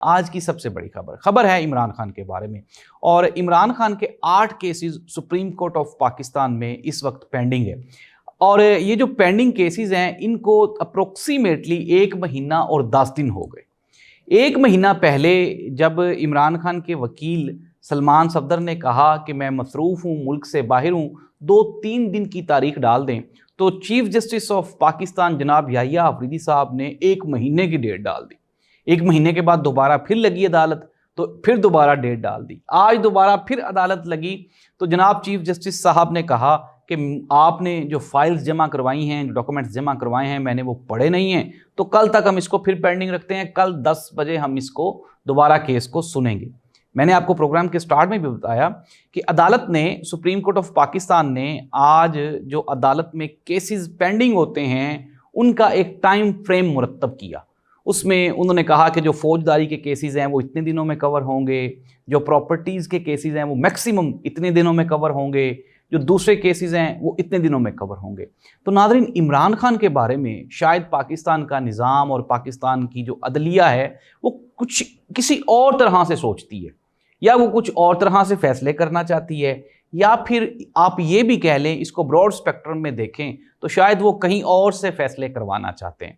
آج کی سب سے بڑی خبر ہے عمران خان کے بارے میں، اور عمران خان کے 8 cases supreme court of Pakistan میں اس وقت پینڈنگ ہے، اور یہ جو پینڈنگ کیسز ہیں ان کو اپروکسیمیٹلی 1 مہینہ اور 10 دن ہو گئے۔ 1 مہینہ پہلے جب عمران خان کے وکیل سلمان صفدر نے کہا کہ میں مصروف ہوں، ملک سے باہر ہوں، 2-3 دن کی تاریخ ڈال دیں، تو چیف جسٹس آف پاکستان جناب یحییٰ آفریدی صاحب نے 1 مہینے کی ڈیٹ ڈال دی۔ 1 مہینے کے بعد دوبارہ پھر لگی عدالت تو پھر دوبارہ ڈیٹ ڈال دی۔ آج دوبارہ پھر عدالت لگی تو جناب چیف جسٹس صاحب نے کہا کہ آپ نے جو فائلز جمع کروائی ہیں، جو ڈاکومنٹس جمع کروائے ہیں، میں نے وہ پڑھے نہیں ہیں، تو کل تک ہم اس کو پھر پینڈنگ رکھتے ہیں، کل 10 بجے ہم اس کو دوبارہ کیس کو سنیں گے۔ میں نے آپ کو پروگرام کے سٹارٹ میں بھی بتایا کہ عدالت نے، سپریم کورٹ آف پاکستان نے آج جو عدالت میں کیسز پینڈنگ ہوتے ہیں ان کا ایک ٹائم فریم مرتب کیا۔ اس میں انہوں نے کہا کہ جو فوجداری کے کیسز ہیں وہ اتنے دنوں میں کور ہوں گے، جو پراپرٹیز کے کیسز ہیں وہ میکسیمم اتنے دنوں میں کور ہوں گے، جو دوسرے کیسز ہیں وہ اتنے دنوں میں کور ہوں گے۔ تو ناظرین، عمران خان کے بارے میں شاید پاکستان کا نظام اور پاکستان کی جو عدلیہ ہے وہ کچھ کسی اور طرح سے سوچتی ہے، یا وہ کچھ اور طرح سے فیصلے کرنا چاہتی ہے، یا پھر آپ یہ بھی کہہ لیں، اس کو براڈ اسپیکٹرم میں دیکھیں تو شاید وہ کہیں اور سے فیصلے کروانا چاہتے ہیں۔